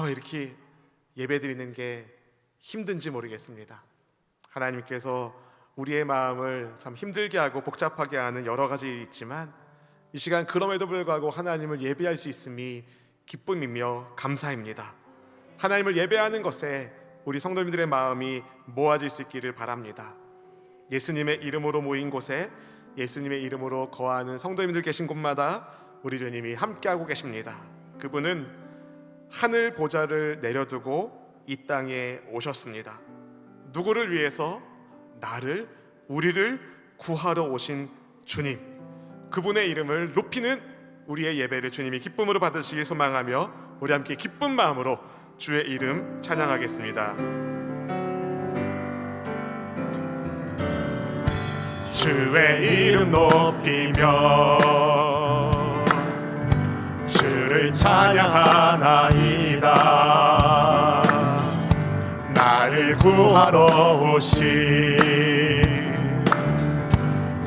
이렇게 예배드리는 게 힘든지 모르겠습니다. 하나님께서 우리의 마음을 참 힘들게 하고 복잡하게 하는 여러 가지 일이 있지만 이 시간 그럼에도 불구하고 하나님을 예배할 수 있음이 기쁨이며 감사입니다. 하나님을 예배하는 것에 우리 성도님들의 마음이 모아질 수 있기를 바랍니다. 예수님의 이름으로 모인 곳에 예수님의 이름으로 거하는 성도님들 계신 곳마다 우리 주님이 함께하고 계십니다. 그분은 하늘 보좌를 내려두고 이 땅에 오셨습니다. 누구를 위해서? 나를, 우리를 구하러 오신 주님, 그분의 이름을 높이는 우리의 예배를 주님이 기쁨으로 받으시길 소망하며 우리 함께 기쁜 마음으로 주의 이름 찬양하겠습니다. 주의 이름 높이며 주를 찬양하나이다. 나를 구하러 오신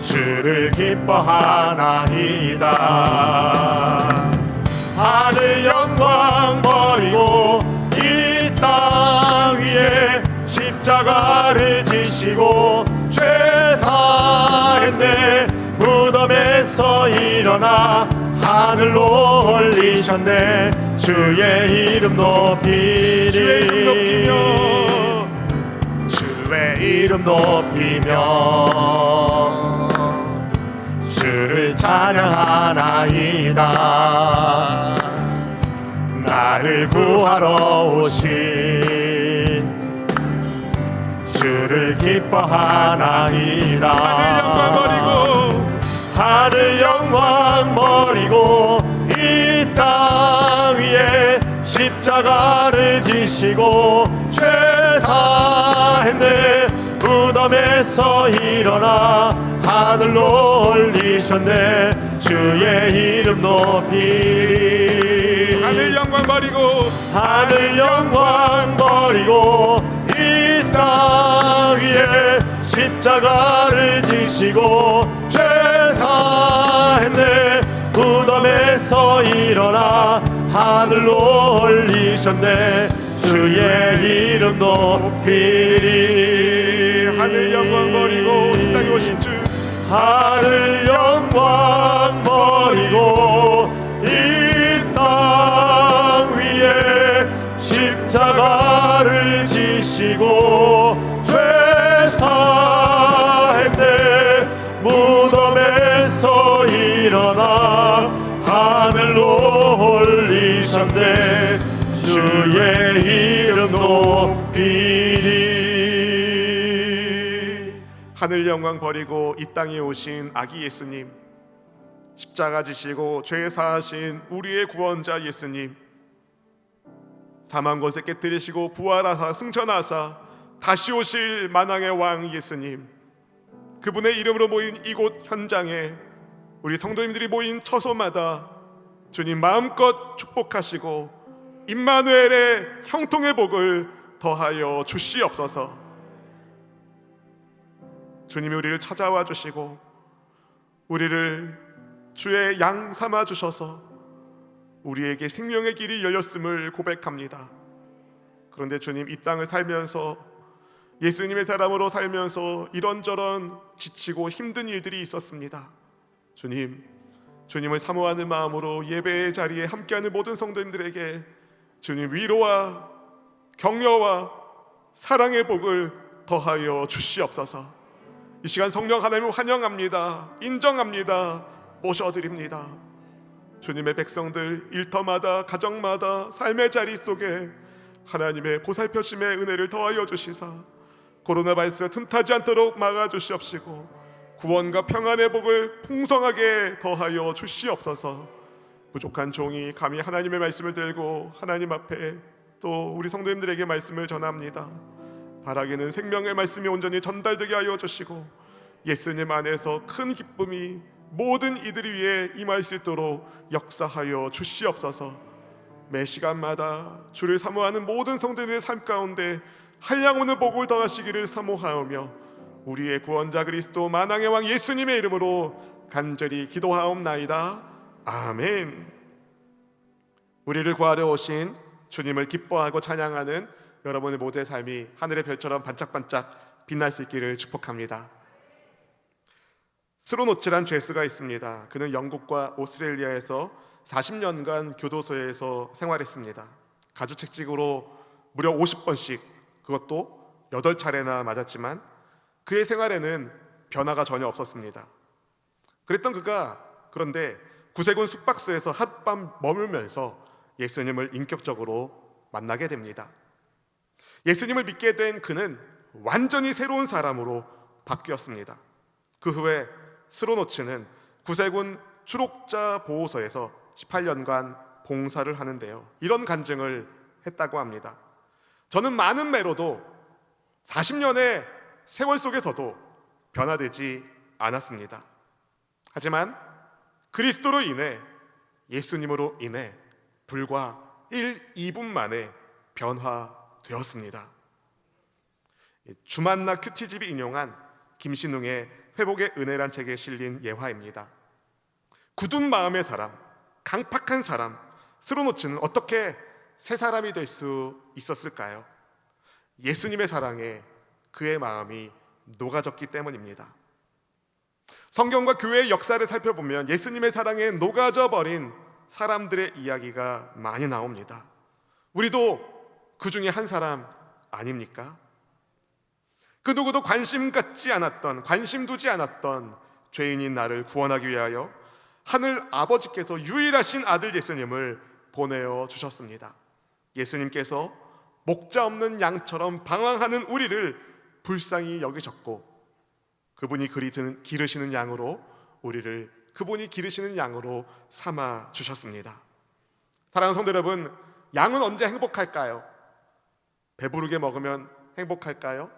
주를 기뻐하나이다. 하늘 영광 버리고 이 땅 위에 십자가를 지시고 죄 사했네. 무덤에서 일어나 하늘로 올리셨네. 주의 이름 높이리. 주의 이름 높이며 주의 이름 높이며 주를 찬양하나이다. 나를 구하러 오신 주를 기뻐하나이다. 하늘 영광 버리고 이 땅 위에 십자가를 지시고 죄 사했네. 무덤에서 일어나 하늘로 올리셨네. 주의 이름 높이리. 하늘 영광 버리고 하늘 영광 버리고 이 땅 위에 십자가를 지시고 죄 사했네. 무덤에서 일어나 하늘로 올리셨네. 주의 이름 높이리. 하늘 영광 버리고 이 땅에 오신 주. 하늘 영광 버리고 이 땅 위에 십자가를 지시고 죄 사했네. 무덤에서 일어나 하늘로 올리셨네. 주의 이름 높이리. 하늘 영광 버리고 이 땅에 오신 아기 예수님, 십자가 지시고 죄 사하신 우리의 구원자 예수님, 사망 권세 깨뜨리시고 부활하사 승천하사 다시 오실 만왕의 왕 예수님, 그분의 이름으로 모인 이곳 현장에 우리 성도님들이 모인 처소마다 주님 마음껏 축복하시고 임마누엘의 형통의 복을 더하여 주시옵소서. 주님이 우리를 찾아와 주시고 우리를 주의 양 삼아 주셔서 우리에게 생명의 길이 열렸음을 고백합니다. 그런데 주님, 이 땅을 살면서 예수님의 사람으로 살면서 이런저런 지치고 힘든 일들이 있었습니다. 주님을 사모하는 마음으로 예배의 자리에 함께하는 모든 성도님들에게 주님 위로와 격려와 사랑의 복을 더하여 주시옵소서. 이 시간 성령 하나님을 환영합니다. 인정합니다. 모셔드립니다. 주님의 백성들 일터마다 가정마다 삶의 자리 속에 하나님의 보살펴심의 은혜를 더하여 주시사 코로나 바이러스가 틈타지 않도록 막아주시옵시고 구원과 평안의 복을 풍성하게 더하여 주시옵소서. 부족한 종이 감히 하나님의 말씀을 들고 하나님 앞에 또 우리 성도님들에게 말씀을 전합니다. 바라기는 생명의 말씀이 온전히 전달되게 하여 주시고 예수님 안에서 큰 기쁨이 모든 이들이 위해 임할 수 있도록 역사하여 주시옵소서. 매 시간마다 주를 사모하는 모든 성도들의 삶 가운데 한량 오는 복을 더하시기를 사모하오며 우리의 구원자 그리스도 만왕의 왕 예수님의 이름으로 간절히 기도하옵나이다. 아멘. 우리를 구하러 오신 주님을 기뻐하고 찬양하는 여러분의 모두의 삶이 하늘의 별처럼 반짝반짝 빛날 수 있기를 축복합니다. 스로노츠란 죄수가 있습니다. 그는 영국과 오스트레일리아에서 40년간 교도소에서 생활했습니다. 가주책직으로 무려 50번씩, 그것도 8차례나 맞았지만 그의 생활에는 변화가 전혀 없었습니다. 그랬던 그가 그런데 구세군 숙박소에서 하룻밤 머물면서 예수님을 인격적으로 만나게 됩니다. 예수님을 믿게 된 그는 완전히 새로운 사람으로 바뀌었습니다. 그 후에 스로노츠는 구세군 추록자 보호소에서 18년간 봉사를 하는데요, 이런 간증을 했다고 합니다. 저는 많은 매로도 40년의 세월 속에서도 변화되지 않았습니다. 하지만 그리스도로 인해, 예수님으로 인해 불과 1, 2분 만에 변화되었습니다. 주만나 큐티집이 인용한 김신웅의 회복의 은혜란 책에 실린 예화입니다. 굳은 마음의 사람, 강팍한 사람 스로노츠는 어떻게 새 사람이 될 수 있었을까요? 예수님의 사랑에 그의 마음이 녹아졌기 때문입니다. 성경과 교회의 역사를 살펴보면 예수님의 사랑에 녹아져 버린 사람들의 이야기가 많이 나옵니다. 우리도 그 중에 한 사람 아닙니까? 그 누구도 관심 두지 않았던 죄인인 나를 구원하기 위하여 하늘 아버지께서 유일하신 아들 예수님을 보내어 주셨습니다. 예수님께서 목자 없는 양처럼 방황하는 우리를 불쌍히 여기셨고, 그분이 기르시는 양으로 그분이 기르시는 양으로 삼아 주셨습니다. 사랑하는 성도 여러분, 양은 언제 행복할까요? 배부르게 먹으면 행복할까요?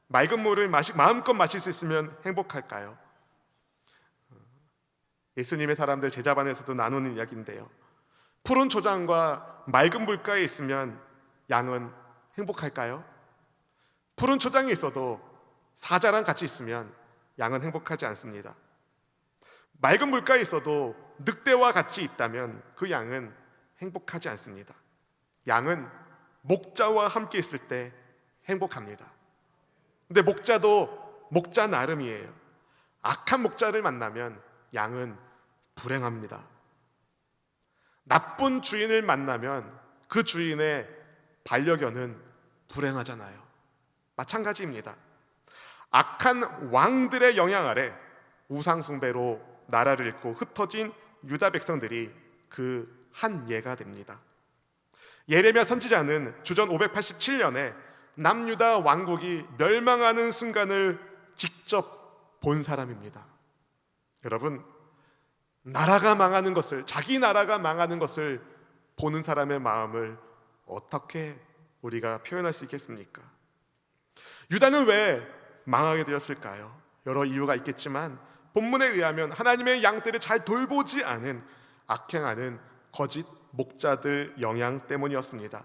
맑은 물을 마음껏 마실 수 있으면 행복할까요? 예수님의 사람들 제자반에서도 나누는 이야기인데요, 푸른 초장과 맑은 물가에 있으면 양은 행복할까요? 푸른 초장에 있어도 사자랑 같이 있으면 양은 행복하지 않습니다. 맑은 물가에 있어도 늑대와 같이 있다면 그 양은 행복하지 않습니다. 양은 목자와 함께 있을 때 행복합니다. 근데 목자도 목자 나름이에요. 악한 목자를 만나면 양은 불행합니다. 나쁜 주인을 만나면 그 주인의 반려견은 불행하잖아요. 마찬가지입니다. 악한 왕들의 영향 아래 우상숭배로 나라를 잃고 흩어진 유다 백성들이 그 한 예가 됩니다. 예레미야 선지자는 주전 587년에 남유다 왕국이 멸망하는 순간을 직접 본 사람입니다. 여러분, 나라가 망하는 것을, 자기 나라가 망하는 것을 보는 사람의 마음을 어떻게 우리가 표현할 수 있겠습니까? 유다는 왜 망하게 되었을까요? 여러 이유가 있겠지만 본문에 의하면 하나님의 양떼를 잘 돌보지 않은 악행하는 거짓 목자들 영향 때문이었습니다.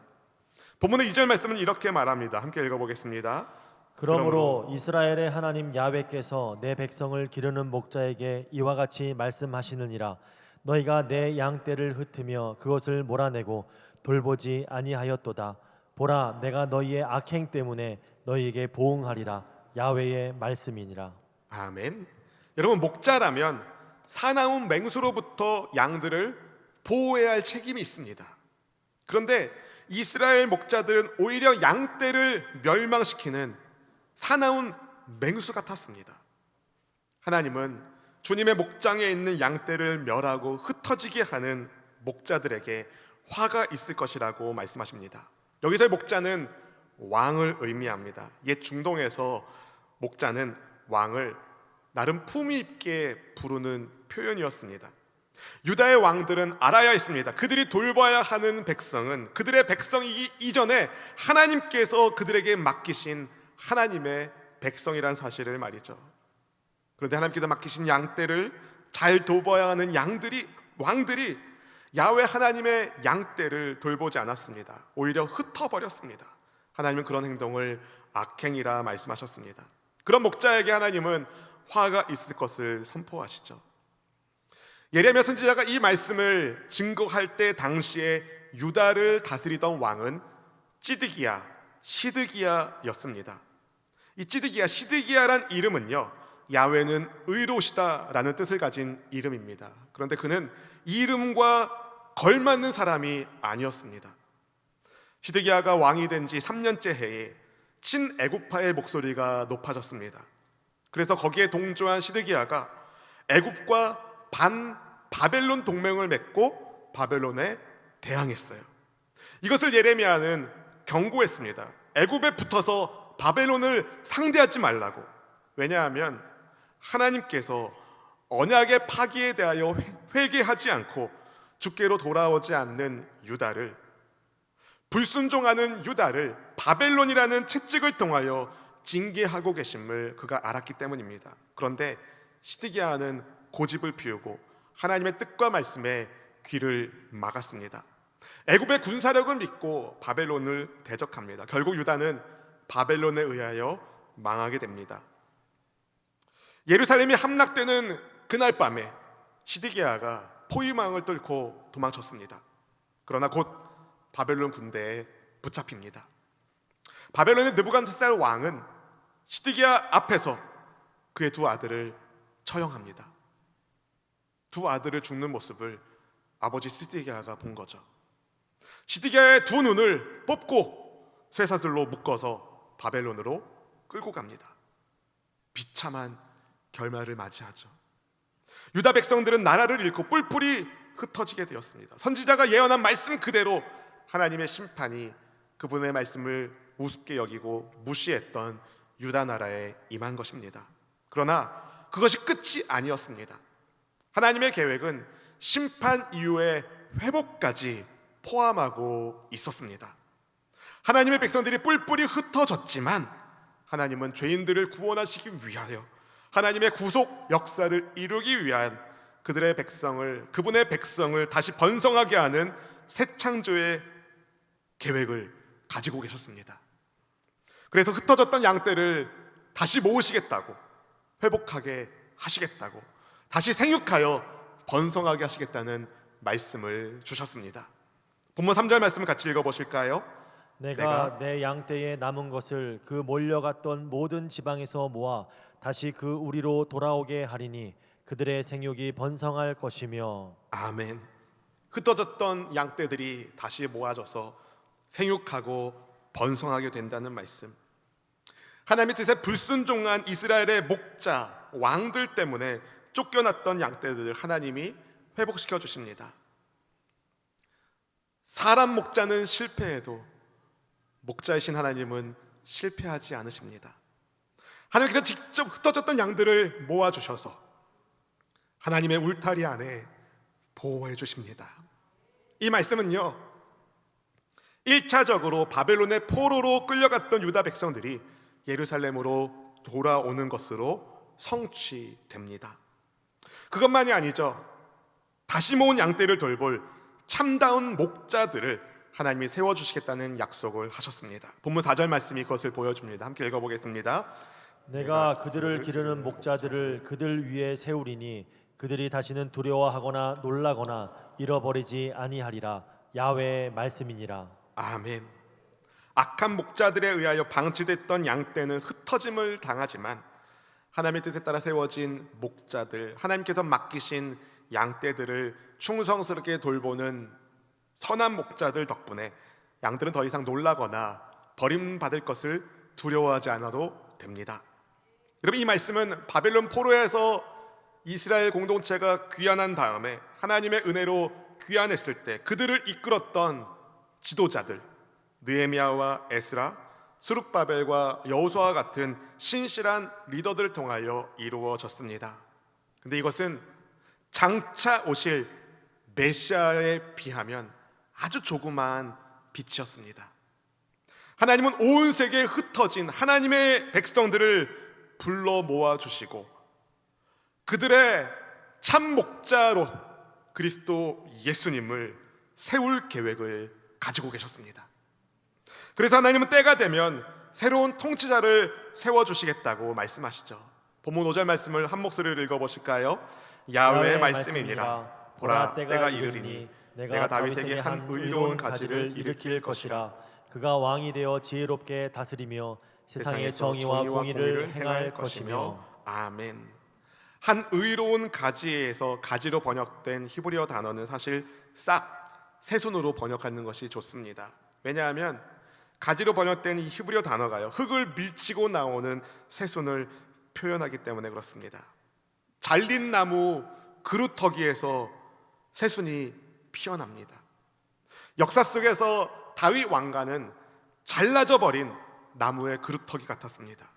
본문의 2절 말씀은 이렇게 말합니다. 함께 읽어보겠습니다. 그러므로 이스라엘의 하나님 야훼께서 내 백성을 기르는 목자에게 이와 같이 말씀하시느니라. 너희가 내 양떼를 흩으며 그것을 몰아내고 돌보지 아니하였도다. 보라, 내가 너희의 악행 때문에 너희에게 보응하리라. 야훼의 말씀이니라. 아멘. 여러분, 목자라면 사나운 맹수로부터 양들을 보호해야 할 책임이 있습니다. 그런데 이스라엘 목자들은 오히려 양떼를 멸망시키는 사나운 맹수 같았습니다. 하나님은 주님의 목장에 있는 양떼를 멸하고 흩어지게 하는 목자들에게 화가 있을 것이라고 말씀하십니다. 여기서의 목자는 왕을 의미합니다. 옛 중동에서 목자는 왕을 나름 품위 있게 부르는 표현이었습니다. 유다의 왕들은 알아야 했습니다. 그들이 돌봐야 하는 백성은 그들의 백성이기 이전에 하나님께서 그들에게 맡기신 하나님의 백성이란 사실을 말이죠. 그런데 하나님께서 맡기신 양떼를 잘 돌봐야 하는 왕들이 야훼 하나님의 양떼를 돌보지 않았습니다. 오히려 흩어버렸습니다. 하나님은 그런 행동을 악행이라 말씀하셨습니다. 그런 목자에게 하나님은 화가 있을 것을 선포하시죠. 예레미야 선지자가 이 말씀을 증거할 때 당시에 유다를 다스리던 왕은 찌드기야, 시드기야였습니다. 이 찌드기야, 시드기야란 이름은요, 야훼는 의로우시다라는 뜻을 가진 이름입니다. 그런데 그는 이 이름과 걸맞는 사람이 아니었습니다. 시드기야가 왕이 된 지 3년째 해에 친애굽파의 목소리가 높아졌습니다. 그래서 거기에 동조한 시드기야가 애굽과 바벨론 동맹을 맺고 바벨론에 대항했어요. 이것을 예레미야는 경고했습니다. 애굽에 붙어서 바벨론을 상대하지 말라고. 왜냐하면 하나님께서 언약의 파기에 대하여 회개하지 않고 주께로 돌아오지 않는 유다를, 불순종하는 유다를 바벨론이라는 채찍을 통하여 징계하고 계심을 그가 알았기 때문입니다. 그런데 시드기야는 고집을 피우고 하나님의 뜻과 말씀에 귀를 막았습니다. 애굽의 군사력을 믿고 바벨론을 대적합니다. 결국 유다는 바벨론에 의하여 망하게 됩니다. 예루살렘이 함락되는 그날 밤에 시드기야가 포위망을 뚫고 도망쳤습니다. 그러나 곧 바벨론 군대에 붙잡힙니다. 바벨론의 느부갓네살 왕은 시드기야 앞에서 그의 두 아들을 처형합니다. 두 아들을 죽는 모습을 아버지 시드기야가 본 거죠. 시드기야의 두 눈을 뽑고 쇠사슬로 묶어서 바벨론으로 끌고 갑니다. 비참한 결말을 맞이하죠. 유다 백성들은 나라를 잃고 뿔뿔이 흩어지게 되었습니다. 선지자가 예언한 말씀 그대로 하나님의 심판이 그분의 말씀을 우습게 여기고 무시했던 유다 나라에 임한 것입니다. 그러나 그것이 끝이 아니었습니다. 하나님의 계획은 심판 이후의 회복까지 포함하고 있었습니다. 하나님의 백성들이 뿔뿔이 흩어졌지만 하나님은 죄인들을 구원하시기 위하여 하나님의 구속 역사를 이루기 위한 그분의 백성을 다시 번성하게 하는 새 창조의 계획을 가지고 계셨습니다. 그래서 흩어졌던 양떼를 다시 모으시겠다고, 회복하게 하시겠다고, 다시 생육하여 번성하게 하시겠다는 말씀을 주셨습니다. 본문 3절 말씀을 같이 읽어보실까요? 내가 내 양떼에 남은 것을 그 몰려갔던 모든 지방에서 모아 다시 그 우리로 돌아오게 하리니 그들의 생육이 번성할 것이며. 아멘. 흩어졌던 양떼들이 다시 모아져서 생육하고 번성하게 된다는 말씀. 하나님의 뜻에 불순종한 이스라엘의 목자, 왕들 때문에 쫓겨났던 양떼들을 하나님이 회복시켜 주십니다. 사람 목자는 실패해도 목자이신 하나님은 실패하지 않으십니다. 하나님께서 직접 흩어졌던 양들을 모아주셔서 하나님의 울타리 안에 보호해 주십니다. 이 말씀은요, 1차적으로 바벨론의 포로로 끌려갔던 유다 백성들이 예루살렘으로 돌아오는 것으로 성취됩니다. 그것만이 아니죠. 다시 모은 양떼를 돌볼 참다운 목자들을 하나님이 세워주시겠다는 약속을 하셨습니다. 본문 4절 말씀이 그것을 보여줍니다. 함께 읽어보겠습니다. 내가 그들을 기르는 목자들을 그들 위에 세우리니 그들이 다시는 두려워하거나 놀라거나 잃어버리지 아니하리라. 야훼의 말씀이니라. 아멘. 악한 목자들에 의하여 방치됐던 양떼는 흩어짐을 당하지만 하나님의 뜻에 따라 세워진 목자들, 하나님께서 맡기신 양떼들을 충성스럽게 돌보는 선한 목자들 덕분에 양들은 더 이상 놀라거나 버림받을 것을 두려워하지 않아도 됩니다. 여러분, 이 말씀은 바벨론 포로에서 이스라엘 공동체가 귀환한 다음에 하나님의 은혜로 귀환했을 때 그들을 이끌었던 지도자들, 느헤미야와 에스라, 스룹바벨과 여호수아와 같은 신실한 리더들을 통하여 이루어졌습니다. 근데 이것은 장차 오실 메시아에 비하면 아주 조그마한 빛이었습니다. 하나님은 온 세계에 흩어진 하나님의 백성들을 불러 모아주시고 그들의 참 목자로 그리스도 예수님을 세울 계획을 가지고 계셨습니다. 그래서 하나님은 때가 되면 새로운 통치자를 세워주시겠다고 말씀하시죠. 본문 5절 말씀을 한 목소리로 읽어보실까요? 야훼의 말씀이니라. 보라, 때가 이르리니 내가 다윗에게 한 의로운 가지를 일으킬 것이라. 그가 왕이 되어 지혜롭게 다스리며 세상의 정의와 공의를 행할 것이며. 아멘. 한 의로운 가지에서 가지로 번역된 히브리어 단어는 사실 싹, 새순으로 번역하는 것이 좋습니다. 왜냐하면 가지로 번역된 이 히브리어 단어가요, 흙을 밀치고 나오는 새순을 표현하기 때문에 그렇습니다. 잘린 나무 그루터기에서 새순이 피어납니다. 역사 속에서 다윗 왕가는 잘라져 버린 나무의 그루터기 같았습니다.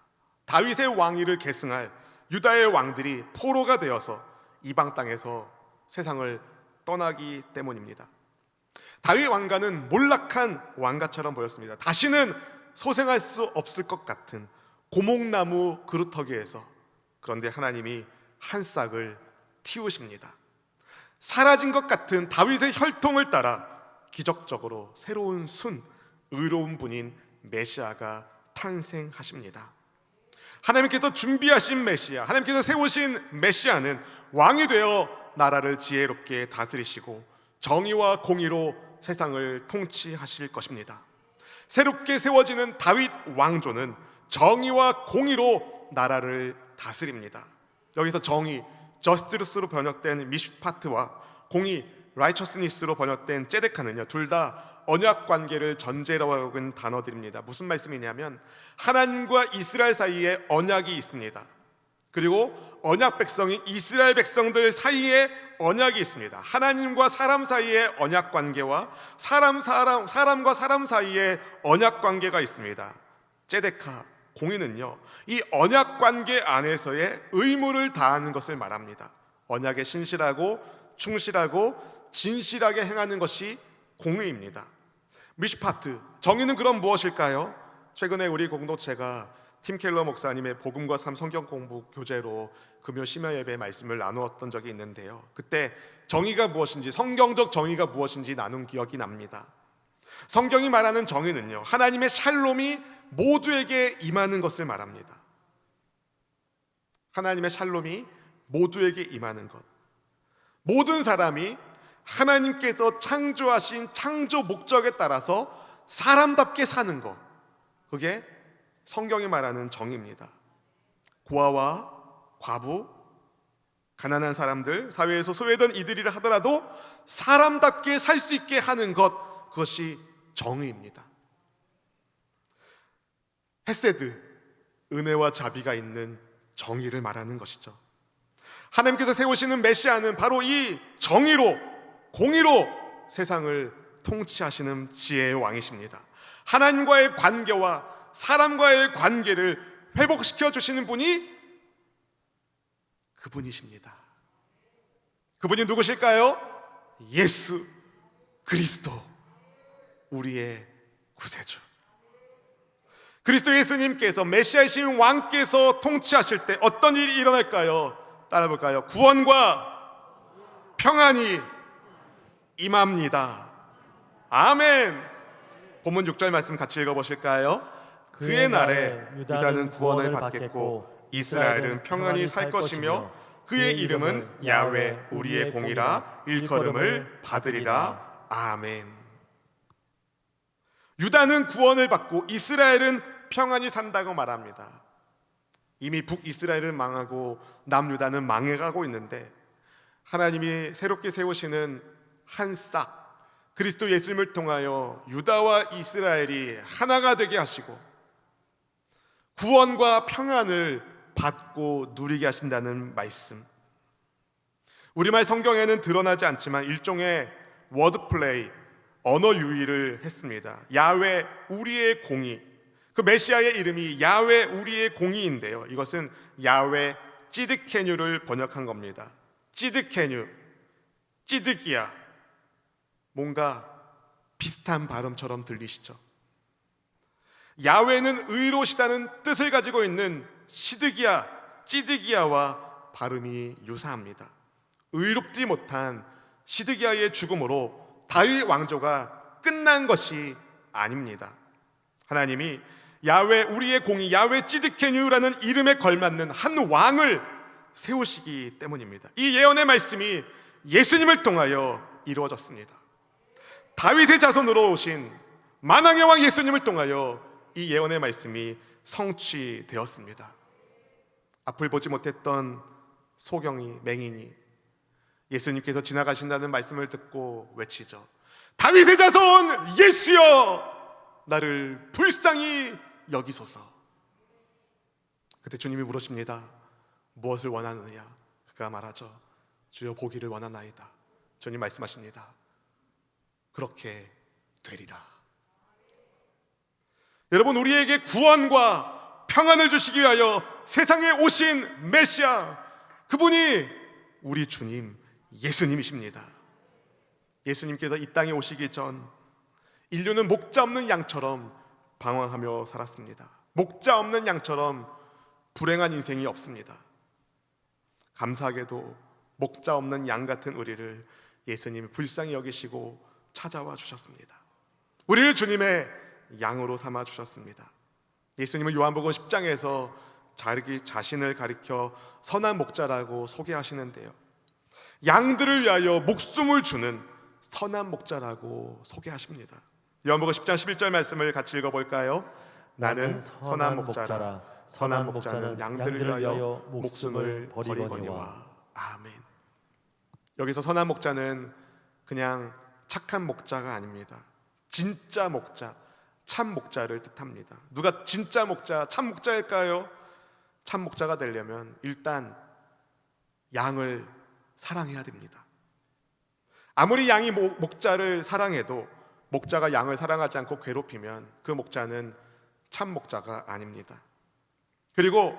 다윗의 왕위를 계승할 유다의 왕들이 포로가 되어서 이방 땅에서 세상을 떠나기 때문입니다. 다윗 왕가는 몰락한 왕가처럼 보였습니다. 다시는 소생할 수 없을 것 같은 고목나무 그루터기에서, 그런데 하나님이 한 싹을 틔우십니다. 사라진 것 같은 다윗의 혈통을 따라 기적적으로 새로운 순, 의로운 분인 메시아가 탄생하십니다. 하나님께서 준비하신 메시아, 하나님께서 세우신 메시아는 왕이 되어 나라를 지혜롭게 다스리시고 정의와 공의로 세상을 통치하실 것입니다. 새롭게 세워지는 다윗 왕조는 정의와 공의로 나라를 다스립니다. 여기서 정의, 저스티스로 번역된 미슈파트와 공의, 라이처스니스로 번역된 ጼ데카는요, 둘 다 언약 관계를 전제로 하고 있는 단어들입니다. 무슨 말씀이냐면 하나님과 이스라엘 사이에 언약이 있습니다. 그리고 언약 백성인 이스라엘 백성들 사이에 언약이 있습니다. 하나님과 사람 사이에 언약 관계와 사람과 사람 사이에 언약 관계가 있습니다. ጼ데카, 공의는요, 이 언약 관계 안에서의 의무를 다하는 것을 말합니다. 언약에 신실하고 충실하고 진실하게 행하는 것이 공의입니다. 미슈파트, 정의는 그럼 무엇일까요? 최근에 우리 공동체가 팀 켈러 목사님의 복음과 삶 성경 공부 교재로 금요 심야 예배 말씀을 나누었던 적이 있는데요, 그때 정의가 무엇인지, 성경적 정의가 무엇인지 나눈 기억이 납니다. 성경이 말하는 정의는요, 하나님의 샬롬이 모두에게 임하는 것을 말합니다. 하나님의 샬롬이 모두에게 임하는 것, 모든 사람이 하나님께서 창조하신 창조 목적에 따라서 사람답게 사는 것, 그게 성경이 말하는 정의입니다. 고아와 과부, 가난한 사람들, 사회에서 소외된 이들이라 하더라도 사람답게 살 수 있게 하는 것, 그것이 정의입니다. 헤세드, 은혜와 자비가 있는 정의를 말하는 것이죠. 하나님께서 세우시는 메시아는 바로 이 정의로, 공의로 세상을 통치하시는 지혜의 왕이십니다. 하나님과의 관계와 사람과의 관계를 회복시켜 주시는 분이 그분이십니다. 그분이 누구실까요? 예수 그리스도, 우리의 구세주. 그리스도 예수님께서, 메시아이신 왕께서 통치하실 때 어떤 일이 일어날까요? 따라볼까요? 구원과 평안이 임합니다. 아멘. 본문 6절 말씀 같이 읽어보실까요? 그의 날에 유다는 구원을 받겠고 이스라엘은 평안히 살 것이며 그의 이름은 야훼 우리의 공이라 일컬음을 받으리라. 아멘. 유다는 구원을 받고 이스라엘은 평안히 산다고 말합니다. 이미 북이스라엘은 망하고 남유다는 망해가고 있는데 하나님이 새롭게 세우시는 한 싹, 그리스도 예수님을 통하여 유다와 이스라엘이 하나가 되게 하시고 구원과 평안을 받고 누리게 하신다는 말씀. 우리말 성경에는 드러나지 않지만 일종의 워드플레이, 언어 유희를 했습니다. 야훼 우리의 공의, 그 메시아의 이름이 야훼 우리의 공의인데요, 이것은 야훼 찌드케뉴를 번역한 겁니다. 찌드케뉴, 찌드기야, 뭔가 비슷한 발음처럼 들리시죠? 야훼는 의로시다는 뜻을 가지고 있는 시드기야, 찌드기야와 발음이 유사합니다. 의롭지 못한 시드기야의 죽음으로 다윗 왕조가 끝난 것이 아닙니다. 하나님이 야훼 우리의 공의, 야훼 찌드케뉴라는 이름에 걸맞는 한 왕을 세우시기 때문입니다. 이 예언의 말씀이 예수님을 통하여 이루어졌습니다. 다윗의 자손으로 오신 만왕의 왕 예수님을 통하여 이 예언의 말씀이 성취되었습니다. 앞을 보지 못했던 소경이, 맹인이 예수님께서 지나가신다는 말씀을 듣고 외치죠. 다윗의 자손 예수여, 나를 불쌍히 여기소서. 그때 주님이 물으십니다. 무엇을 원하느냐? 그가 말하죠. 주여, 보기를 원하나이다. 주님 말씀하십니다. 그렇게 되리라. 여러분, 우리에게 구원과 평안을 주시기 위하여 세상에 오신 메시아, 그분이 우리 주님 예수님이십니다. 예수님께서 이 땅에 오시기 전 인류는 목자 없는 양처럼 방황하며 살았습니다. 목자 없는 양처럼 불행한 인생이 없습니다. 감사하게도 목자 없는 양 같은 우리를 예수님이 불쌍히 여기시고 찾아와 주셨습니다. 우리를 주님의 양으로 삼아 주셨습니다. 예수님은 요한복음 10장에서 자기 자신을 가리켜 선한 목자라고 소개하시는데요, 양들을 위하여 목숨을 주는 선한 목자라고 소개하십니다. 요한복음 10장 11절 말씀을 같이 읽어볼까요? 나는 선한 목자라. 선한 목자는 양들을 위하여 목숨을 버리거니와. 아멘. 여기서 선한 목자는 그냥 착한 목자가 아닙니다. 진짜 목자, 참 목자를 뜻합니다. 누가 진짜 목자, 참 목자일까요? 참 목자가 되려면 일단 양을 사랑해야 됩니다. 아무리 양이 목자를 사랑해도 목자가 양을 사랑하지 않고 괴롭히면 그 목자는 참 목자가 아닙니다. 그리고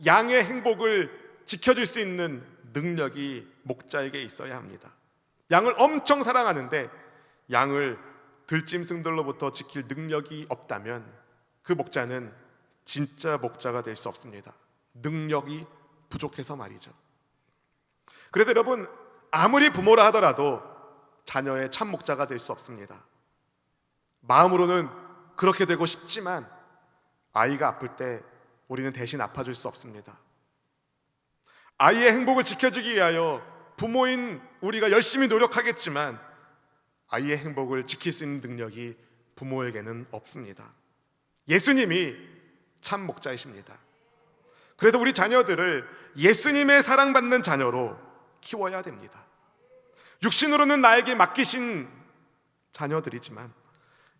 양의 행복을 지켜줄 수 있는 능력이 목자에게 있어야 합니다. 양을 엄청 사랑하는데 양을 들짐승들로부터 지킬 능력이 없다면 그 목자는 진짜 목자가 될 수 없습니다. 능력이 부족해서 말이죠. 그래도 여러분, 아무리 부모라 하더라도 자녀의 참 목자가 될 수 없습니다. 마음으로는 그렇게 되고 싶지만 아이가 아플 때 우리는 대신 아파줄 수 없습니다. 아이의 행복을 지켜주기 위하여 부모인 우리가 열심히 노력하겠지만 아이의 행복을 지킬 수 있는 능력이 부모에게는 없습니다. 예수님이 참 목자이십니다. 그래서 우리 자녀들을 예수님의 사랑받는 자녀로 키워야 됩니다. 육신으로는 나에게 맡기신 자녀들이지만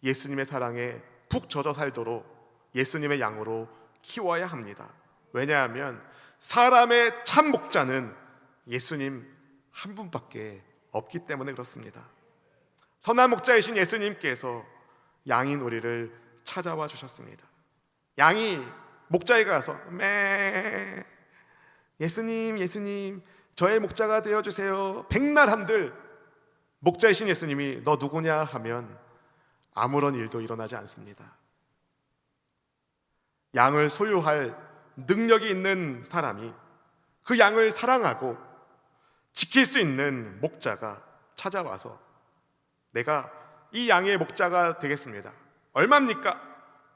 예수님의 사랑에 푹 젖어 살도록 예수님의 양으로 키워야 합니다. 왜냐하면 사람의 참 목자는 예수님 한 분밖에 없기 때문에 그렇습니다. 선한 목자이신 예수님께서 양인 우리를 찾아와 주셨습니다. 양이 목자에게 가서 예수님 저의 목자가 되어주세요. 백날 한들 목자이신 예수님이 너 누구냐 하면 아무런 일도 일어나지 않습니다. 양을 소유할 능력이 있는 사람이 그 양을 사랑하고 지킬 수 있는 목자가 찾아와서 내가 이 양의 목자가 되겠습니다. 얼마입니까?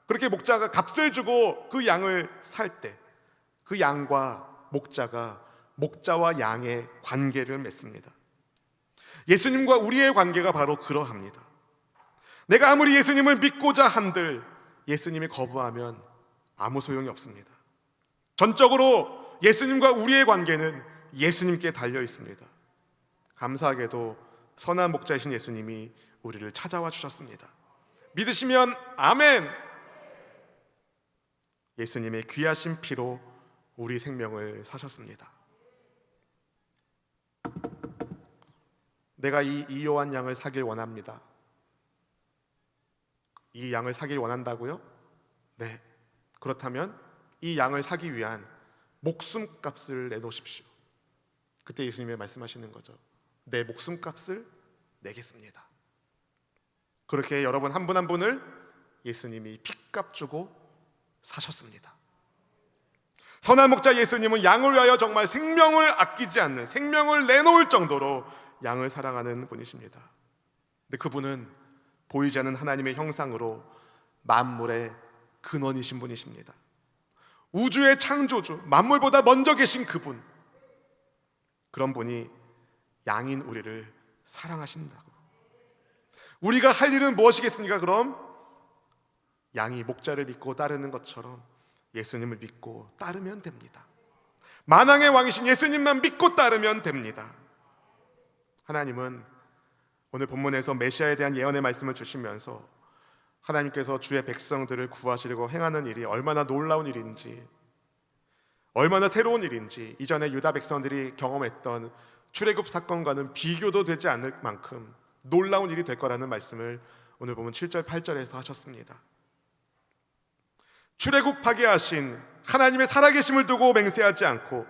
그렇게 목자가 값을 주고 그 양을 살 때 그 양과 목자가 목자와 양의 관계를 맺습니다. 예수님과 우리의 관계가 바로 그러합니다. 내가 아무리 예수님을 믿고자 한들 예수님이 거부하면 아무 소용이 없습니다. 전적으로 예수님과 우리의 관계는 예수님께 달려 있습니다. 감사하게도 선한 목자이신 예수님이 우리를 찾아와 주셨습니다. 믿으시면 아멘. 예수님의 귀하신 피로 우리 생명을 사셨습니다. 내가 이 이요한 양을 사길 원합니다. 이 양을 사길 원한다고요? 네. 그렇다면 이 양을 사기 위한 목숨값을 내놓으십시오. 그때 예수님이 말씀하시는 거죠. 내 목숨값을 내겠습니다. 그렇게 여러분 한 분 한 분을 예수님이 핏값 주고 사셨습니다. 선한 목자 예수님은 양을 위하여 정말 생명을 아끼지 않는, 생명을 내놓을 정도로 양을 사랑하는 분이십니다. 근데 그분은 보이지 않는 하나님의 형상으로 만물의 근원이신 분이십니다. 우주의 창조주, 만물보다 먼저 계신 그분, 그런 분이 양인 우리를 사랑하신다고, 우리가 할 일은 무엇이겠습니까? 그럼 양이 목자를 믿고 따르는 것처럼 예수님을 믿고 따르면 됩니다. 만왕의 왕이신 예수님만 믿고 따르면 됩니다. 하나님은 오늘 본문에서 메시아에 대한 예언의 말씀을 주시면서 하나님께서 주의 백성들을 구하시려고 행하는 일이 얼마나 놀라운 일인지, 얼마나 새로운 일인지 이전에 유다 백성들이 경험했던 출애굽 사건과는 비교도 되지 않을 만큼 놀라운 일이 될 거라는 말씀을 오늘 보면 7절 8절에서 하셨습니다. 출애굽하게 하신 하나님의 살아계심을 두고 맹세하지 않고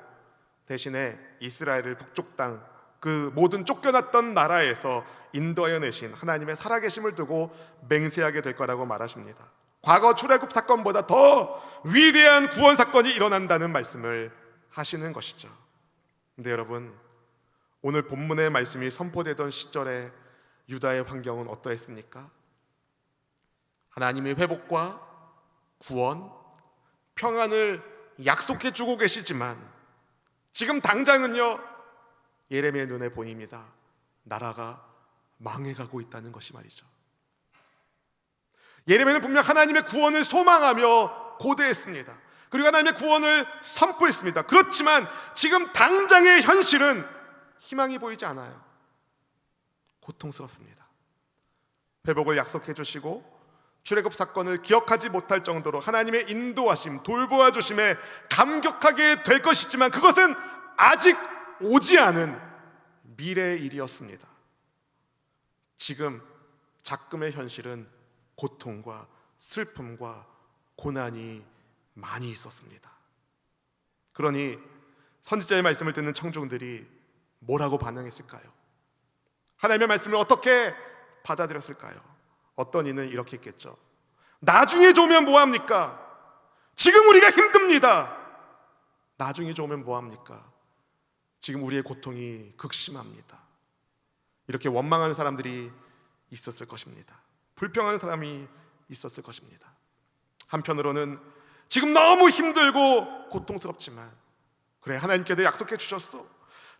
대신에 이스라엘을 북쪽 땅, 그 모든 쫓겨났던 나라에서 인도하여 내신 하나님의 살아계심을 두고 맹세하게 될 거라고 말하십니다. 과거 출애굽 사건보다 더 위대한 구원 사건이 일어난다는 말씀을 하시는 것이죠. 근데 여러분, 오늘 본문의 말씀이 선포되던 시절에 유다의 환경은 어떠했습니까? 하나님이 회복과 구원, 평안을 약속해 주고 계시지만 지금 당장은요, 예레미야의 눈에 보입니다. 나라가 망해가고 있다는 것이 말이죠. 예레미야는 분명 하나님의 구원을 소망하며 고대했습니다. 그리고 하나님의 구원을 선포했습니다. 그렇지만 지금 당장의 현실은 희망이 보이지 않아요. 고통스럽습니다. 회복을 약속해 주시고 출애굽 사건을 기억하지 못할 정도로 하나님의 인도하심, 돌보아 주심에 감격하게 될 것이지만 그것은 아직 오지 않은 미래의 일이었습니다. 지금 작금의 현실은 고통과 슬픔과 고난이 많이 있었습니다. 그러니 선지자의 말씀을 듣는 청중들이 뭐라고 반응했을까요? 하나님의 말씀을 어떻게 받아들였을까요? 어떤 이는 이렇게 했겠죠. 나중에 좋으면 뭐합니까? 지금 우리가 힘듭니다. 나중에 좋으면 뭐합니까? 지금 우리의 고통이 극심합니다. 이렇게 원망하는 사람들이 있었을 것입니다. 불평하는 사람이 있었을 것입니다. 한편으로는 지금 너무 힘들고 고통스럽지만 그래, 하나님께서 약속해 주셨어.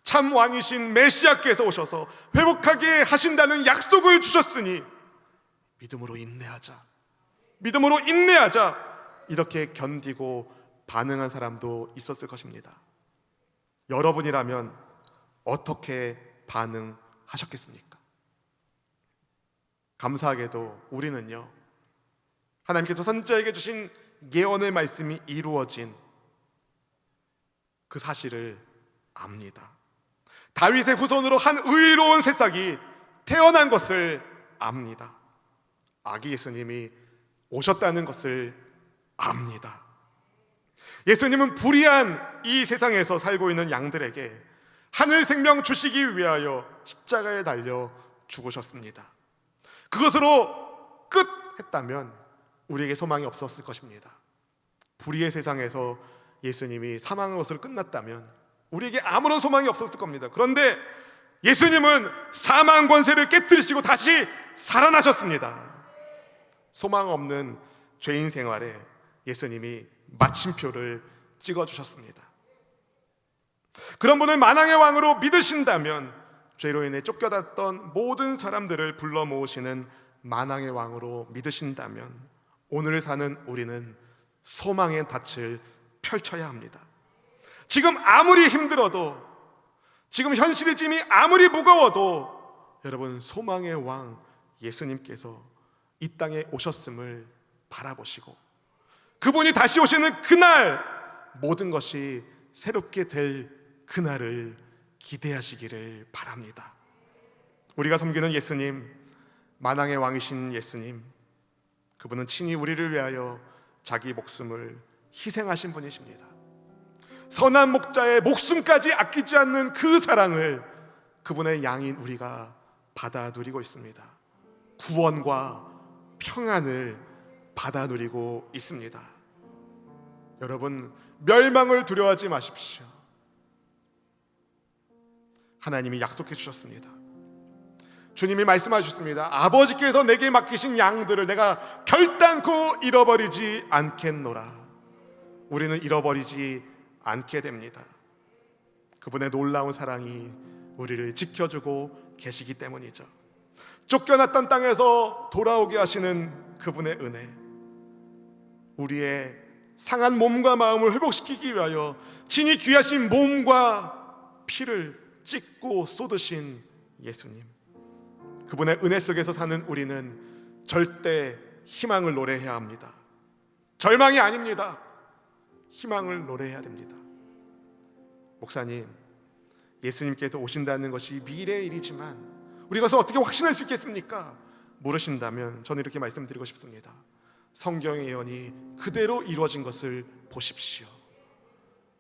참 왕이신 메시아께서 오셔서 회복하게 하신다는 약속을 주셨으니 믿음으로 인내하자. 믿음으로 인내하자. 이렇게 견디고 반응한 사람도 있었을 것입니다. 여러분이라면 어떻게 반응하셨겠습니까? 감사하게도 우리는요, 하나님께서 선지자에게 주신 예언의 말씀이 이루어진 그 사실을 압니다. 다윗의 후손으로 한 의로운 새싹이 태어난 것을 압니다. 아기 예수님이 오셨다는 것을 압니다. 예수님은 불의한 이 세상에서 살고 있는 양들에게 하늘 생명 주시기 위하여 십자가에 달려 죽으셨습니다. 그것으로 끝 했다면 우리에게 소망이 없었을 것입니다. 불의의 세상에서 예수님이 사망한 것으로 끝났다면 우리에게 아무런 소망이 없었을 겁니다. 그런데 예수님은 사망 권세를 깨뜨리시고 다시 살아나셨습니다. 소망 없는 죄인 생활에 예수님이 마침표를 찍어주셨습니다. 그런 분을 만왕의 왕으로 믿으신다면 죄로 인해 쫓겨났던 모든 사람들을 불러 모으시는 만왕의 왕으로 믿으신다면 오늘 사는 우리는 소망의 닻을 펼쳐야 합니다. 지금 아무리 힘들어도, 지금 현실의 짐이 아무리 무거워도 여러분, 소망의 왕 예수님께서 이 땅에 오셨음을 바라보시고 그분이 다시 오시는 그날 모든 것이 새롭게 될 그날을 기대하시기를 바랍니다. 우리가 섬기는 예수님, 만왕의 왕이신 예수님, 그분은 친히 우리를 위하여 자기 목숨을 희생하신 분이십니다. 선한 목자의 목숨까지 아끼지 않는 그 사랑을 그분의 양인 우리가 받아 누리고 있습니다. 구원과 평안을 받아 누리고 있습니다. 여러분, 멸망을 두려워하지 마십시오. 하나님이 약속해 주셨습니다. 주님이 말씀하셨습니다. 아버지께서 내게 맡기신 양들을 내가 결단코 잃어버리지 않겠노라. 우리는 잃어버리지 않게 됩니다. 그분의 놀라운 사랑이 우리를 지켜주고 계시기 때문이죠. 쫓겨났던 땅에서 돌아오게 하시는 그분의 은혜, 우리의 상한 몸과 마음을 회복시키기 위하여 친히 귀하신 몸과 피를 찢고 쏟으신 예수님, 그분의 은혜 속에서 사는 우리는 절대 희망을 노래해야 합니다. 절망이 아닙니다. 희망을 노래해야 됩니다. 목사님, 예수님께서 오신다는 것이 미래의 일이지만 우리가 그것을 어떻게 확신할 수 있겠습니까? 물으신다면 저는 이렇게 말씀드리고 싶습니다. 성경의 예언이 그대로 이루어진 것을 보십시오.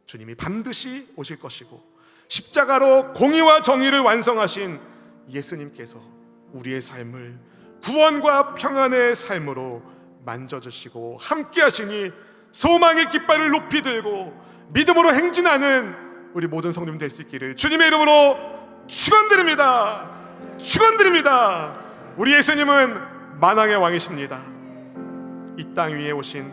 주님이 반드시 오실 것이고 십자가로 공의와 정의를 완성하신 예수님께서 우리의 삶을 구원과 평안의 삶으로 만져주시고 함께 하시니 소망의 깃발을 높이 들고 믿음으로 행진하는 우리 모든 성도님 될 수 있기를 주님의 이름으로 축원드립니다. 축원드립니다. 우리 예수님은 만왕의 왕이십니다. 이 땅 위에 오신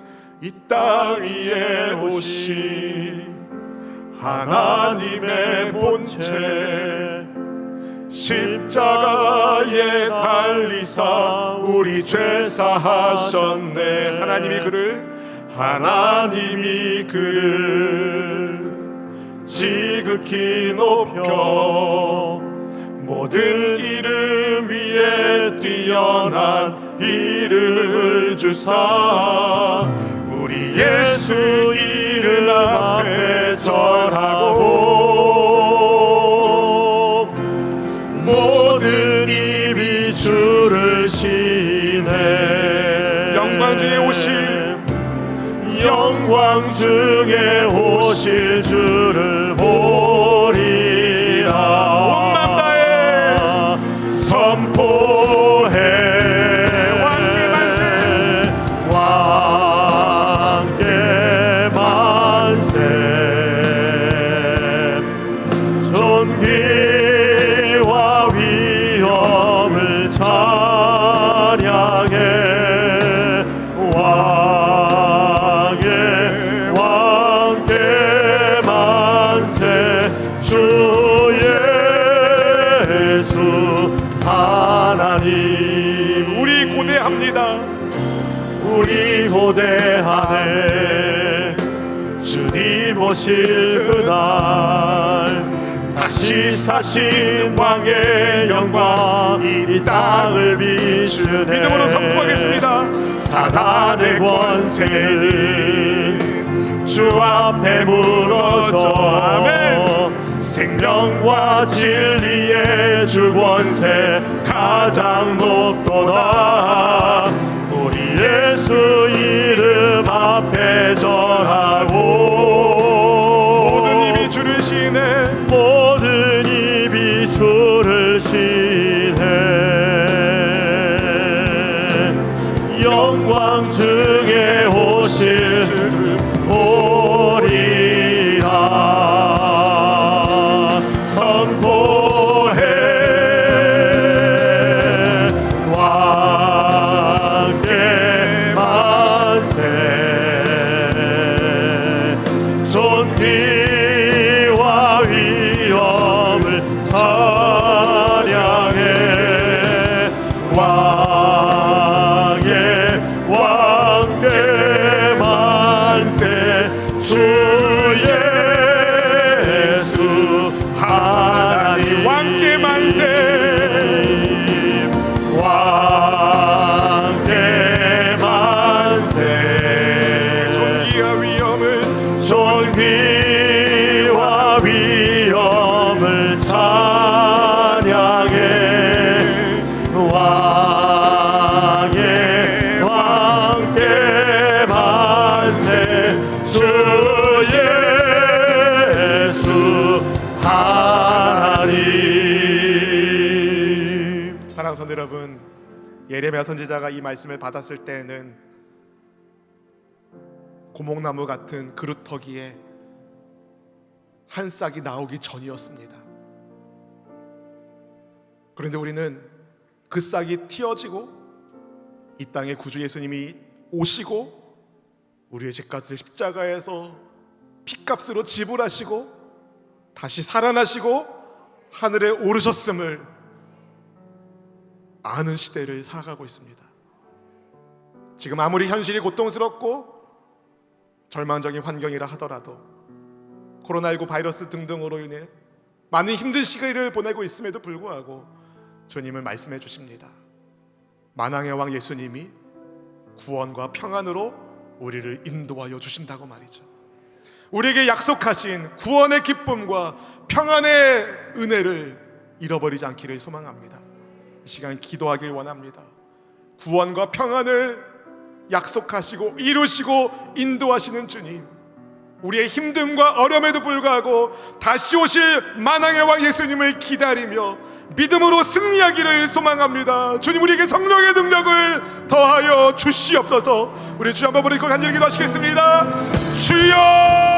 하나님의 본체, 십자가에 달리사 우리 죄 사하셨네. 하나님이 그를 지극히 높여 모든 이름 위에 뛰어난 이름을 주사 우리 예수 이름 앞에 절하고 모든 입이 주를 시네. 영광 중에 오실 주를 보리라. 온 맘 다해 선포해. 왕께 만세. 존귀와 위엄을 찬양해. 우리 고대하네. 주님 오실 그날 다시 사신 왕의 영광 이 땅을 비추네. 믿음으로 선포하겠습니다. 사단의 권세는 주 앞에 무너져. 아멘. 생명과 진리의 주 권세 가장 높도다. 우리 예수 이름 앞에 절하고 모든 입이 주를 시네. 모든 입이 주를 시네. 영광 중에 오실 주를 보리라. 선포해. 존귀와 위엄을 찬양해. 왕께 만세. 주 예수 하나님 왕께 만세. 왕께 만세. 존귀와 위엄을 찬양해. 왕께 만세. 주 예수 하나님. 사랑하는 성도 여러분, 예레미야 선지자가 이 말씀을 받았을 때에는 고목나무 같은 그루터기에 한 싹이 나오기 전이었습니다. 그런데 우리는 그 싹이 틔어지고 이 땅에 구주 예수님이 오시고 우리의 죄값을 십자가에서 피값으로 지불하시고 다시 살아나시고 하늘에 오르셨음을 아는 시대를 살아가고 있습니다. 지금 아무리 현실이 고통스럽고 절망적인 환경이라 하더라도 코로나19 바이러스 등등으로 인해 많은 힘든 시기를 보내고 있음에도 불구하고 주님은 말씀해 주십니다. 만왕의 왕 예수님이 구원과 평안으로 우리를 인도하여 주신다고 말이죠. 우리에게 약속하신 구원의 기쁨과 평안의 은혜를 잃어버리지 않기를 소망합니다. 이 시간 기도하길 원합니다. 구원과 평안을 약속하시고 이루시고 인도하시는 주님, 우리의 힘듦과 어려움에도 불구하고 다시 오실 만왕의 왕 예수님을 기다리며 믿음으로 승리하기를 소망합니다. 주님, 우리에게 성령의 능력을 더하여 주시옵소서. 우리 주 한번 부르고 간절히 기도하시겠습니다. 주여!